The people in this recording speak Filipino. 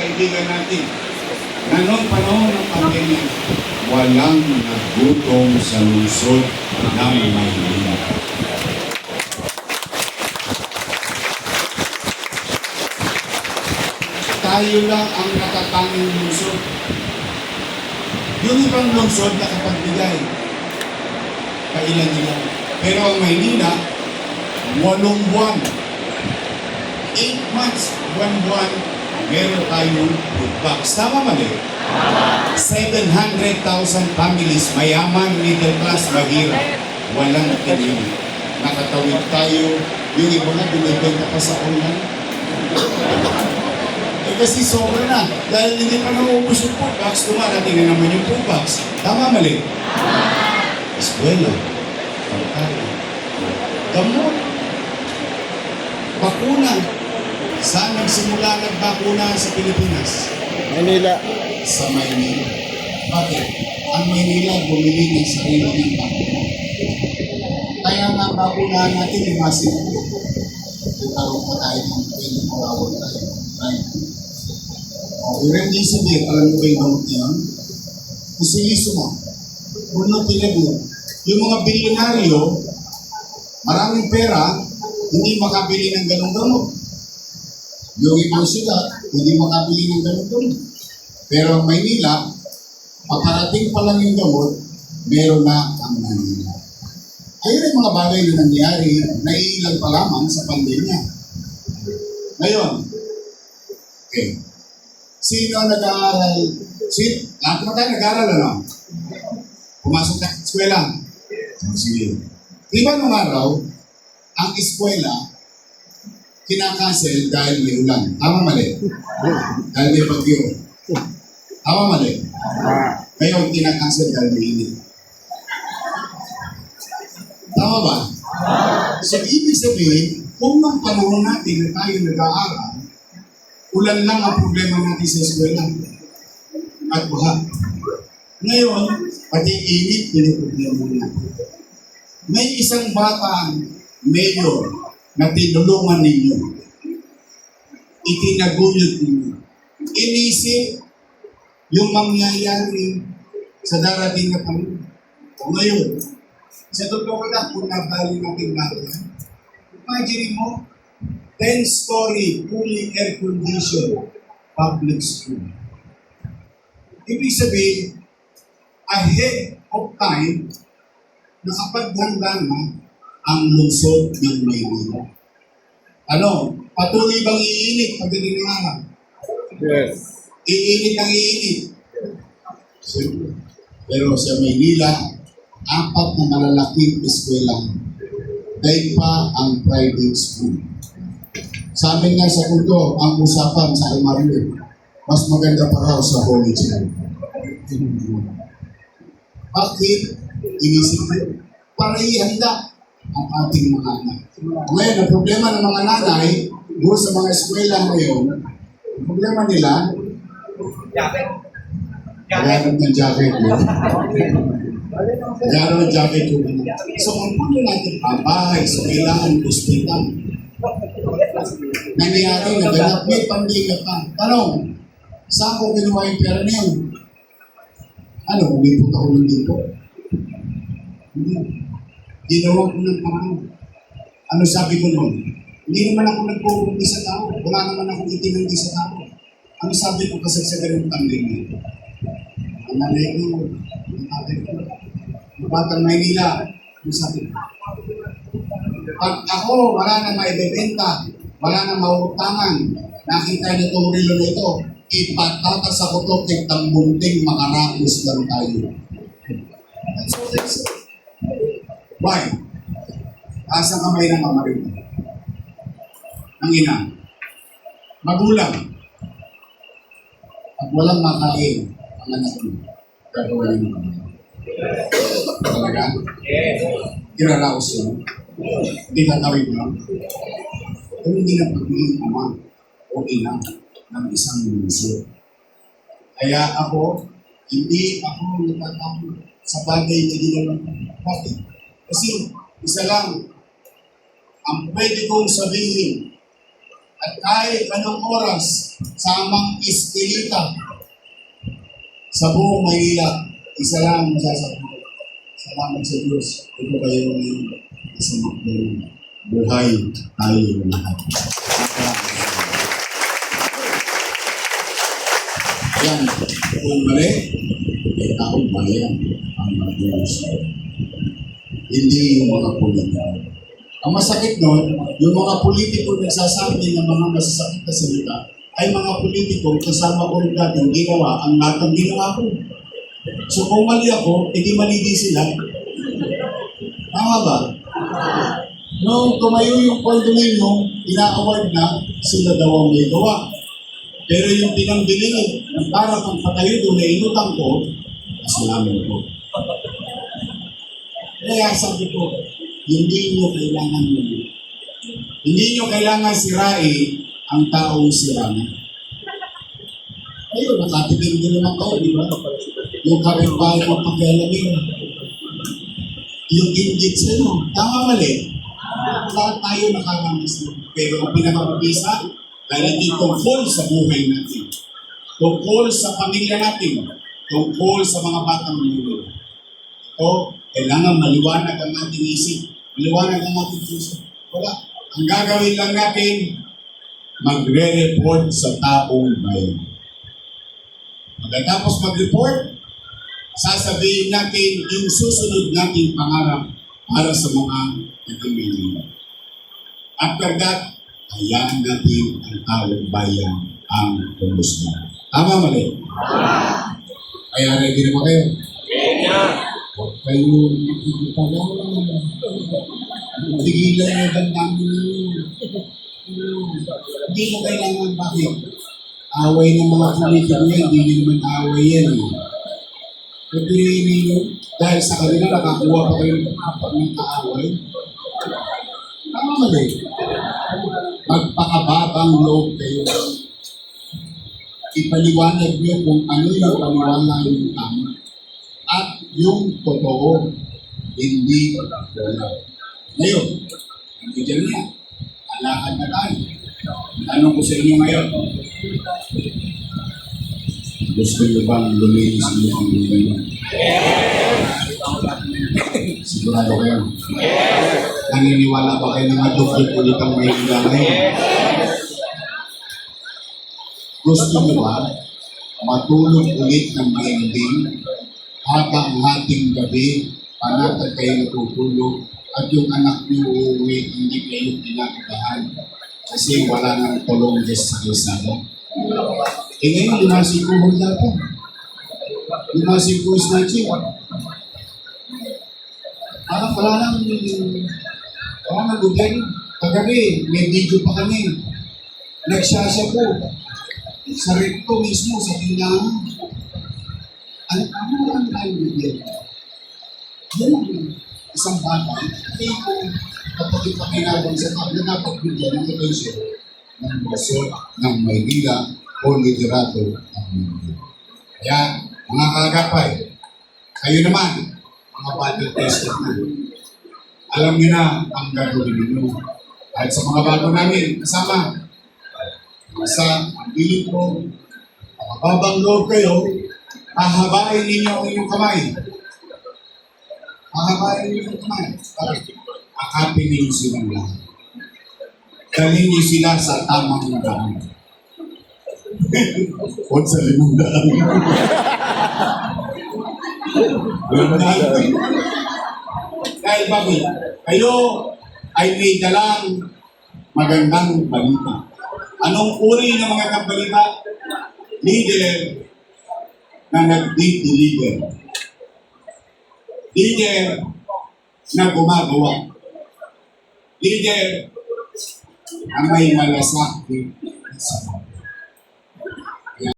kaibigan natin na noong panahon ng pandemya, walang nagutom sa lungsod ng Maynila. Tayo lang ang natatanging lungsod. Yung ibang lungsod nakapagbigay, kailan-ilan. Pero ang Maynila, 8 buwan. 8 months, 1 buwan, meron tayong food box. Tama mali? 700,000 families, mayaman, middle class, mahirap. Walang tinili. Nakatawid tayo. Yung iba na binibenta pa sa online. Kasi sobra na. Dahil hindi pa nauubos yung food box, dumarating na naman yung food box. Tama mali? Eskwela, pagkain, gamot, bakuna. Saan nagsimula nagbakuna sa Pilipinas? Manila. Sa Maynila. Bakit? Ang Maynila bumili ng sarili ng bakuna. Kaya nga bakuna natin ay masin. Nagkaroon pa tayo ng 24 hour tayo. Remdesivir, alam mo ba yung gamot niya? Kusiliso mo. Molnupiravir. Yung mga bilyonaryo, maraming pera, hindi makabili ng ganong gamot. Yung ibang sila, hindi makabili ng ganong gamot. Pero ang Maynila, paparating pa lang yung gamot, meron na ang Maynila. Ayun yung mga bagay na nangyari, naiilan pa lamang sa pandemya. Ngayon, okay. Sino nag-aaral? Lahat naman tayo nag-aaral, ano? Pumasok na sa eskwela. Sige. Di ba nung araw, ang eskwela, kinakancel dahil may ulan. Tama mali? Dahil may bagyo. Tama mali? Ngayon, kinakancel dahil may init. Tama ba? So, ibig sabihin, kung ang panahon natin na tayo nag-aaral, ulan lang ang problema natin sa eskwela. At baha. Ngayon, pati init, piniproblema natin. May isang batang mayor na tinulungan ninyo. Itinaguyod ninyo. Inisip yung mangyayari sa darating na panahon. O ngayon, sa totoo lang, kung nabali natin natin, imagine mo, 10-story, fully air-conditioned public school. Ibig sabihin, ahead of time, nakapaghanda na ang lungsod ng Maynila. Ano? Patuloy bang iinit pagdating ng araw? Yes. Iinit ang iinit. Siyempre. Pero sa Maynila, 4 na malalaking eskwela. Dahil pa ang private school. Sabi nga sa kulto, ang usapan sa Almario, mas maganda pa raw sa Holy Child. Bakit? Inisip ko, para ihanda ang ating mga anak. Ngayon, ang problema ng mga nanay, doon sa mga eskwela ngayon, ang problema nila, naghanap ng jacket yun. Naghanap ng jacket yun. So, ang puno natin, bahay, eskwelahan, hospital, nangyayari na ganap, may pandemya pa. Tanong, saan ko ginawa yung pera na yun? Ano, umipot ako ng dito? Hindi. Ginawa ko ng parang. Ano sabi ko noon? Hindi naman ako nagpupunti sa tao. Wala naman akong itinanggi sa tao. Ano sabi ko kasi sa ganung pandemya? Ang nanay ko, ang tatay ko, ang Batang Maynila, ano sabi ko? Pag ako, wala na maibebenta, wala na mauutangan, nakita niyo itong rilo na ito, ipatatas ako ito kay tambunting makarapos lang tayo. That's what they say. Why? Taas ang kamay ng mga rilo. Ang ina. Magulang. At walang makain ang anak mo. Gagawin mo. Talaga? Kiraraos yun. Hindi tatawid mo. Kung hindi na pagiging ama o ina ng isang lungsod. Kaya ako, hindi ako natatakot sa bagay na ginawa ko. Bakit? Kasi isa lang, ang pwede kong sabihin At kahit anong oras sa amang istilita sa buong Maynila, isa lang ang masasabi ko. Salamat sa Diyos. Ito kayo ngayon sa magdang buhay tayo lahat. Yan, kung mali, ay taong bayan ang mag-uusap. Hindi yung mga politiko. Ang masakit nun, yung mga politiko nagsasabi ng mga masasakit na salita ay mga politiko kasama ko rin dating ginawa ang lahat ng ginawa ko. So kung mali ako, edi mali din sila. Tama ba? Nung tumayo yung condominium, ina-award na sila daw ang may gawa. Pero yung pinangbiling ng para pang patayo doon na inutang ko, kasalanan ko. Kaya sabi ko, hindi nyo kailangan muli. Hindi nyo kailangan sirain ang taong sirana. Ayun, nakatikim din naman kayo, di ba? Yung kapitbahay mo pakialamin. Yung inggit sa inyo. Tama mali. Lahat tayo nakakamiss. Pero ang pinakamabisa, dahil hindi tungkol sa buhay natin. Tungkol sa pamilya natin. Tungkol sa mga batang mulo. Ito, kailangan maliwanag ang ating isip. Maliwanag ang ating puso. Wala. Ang gagawin lang natin, magre-report sa taong bayan. Pagkatapos mag-report, sasabihin natin yung susunod nating pangarap para sa mga nagkamili. After that, hayaan natin ang taong bayan ang pumusga. Tama mali? Kaya ready na ba kayo? Huwag kayo magpipagalaw. Tigilan nyo damdamin ninyo. Hindi mo kailangan bakit? Away ng mga politiko yan, hindi nyo naman away yan. Pagpiliin ninyo, dahil sa kanila nakakuha pa kayo ng kaaway. Tama mali. Magpakababang loob kayo. Ipaliwanag nyo kung ano yung paniwala yung tama. At yung totoo, hindi wala. Ngayon, hindi dyan na. Alakad na tayo. Tanong ko sa inyo ngayon, gusto nyo bang luminis nyo ang luminis? Sigurado kayo? Naniniwala ba kayo na madugtog ulit ang Maynila ngayon? Gusto nyo ba matulog ulit ng mahimbing habang hating gabi, panatag kayo natutulog, at yung anak niyo uuwi, hindi kayo pinakabahan kasi wala nang tulong sa kalsada. Eh ngayon, limasin ko hulda po. Limasin ko snatching. Parang wala nang gobyerno. Kagabi, may video pa kami. Nagsasya po. Sa recto mismo, sa tindahan. Ano ang gobyerno? Yan ang isang bagay. Kaya kung kapag ipakinawan sa tao, na napagbigyan ng atensyon ng Luzon, ng Maynila, o liderato ng Maynila. Kaya, mga kagapay, kayo naman, mga battle tester na, alam niyo na ang gagawin ninyo. Kahit sa mga bago namin, kasama, sa pilit ko, mababang loob kayo, hahabain ninyo ang inyong kamay. Hahabain ninyo ang kamay. Akapin ninyo silang lahat. Dalhin niyo sila sa tamang daan. O sa limang daan. Dahil bakit? Kayo ay may dalang magandang balita. Anong uri ng mga balita? Leader na nag-deliver. Leader na gumagawa. Leader na may malasakit sa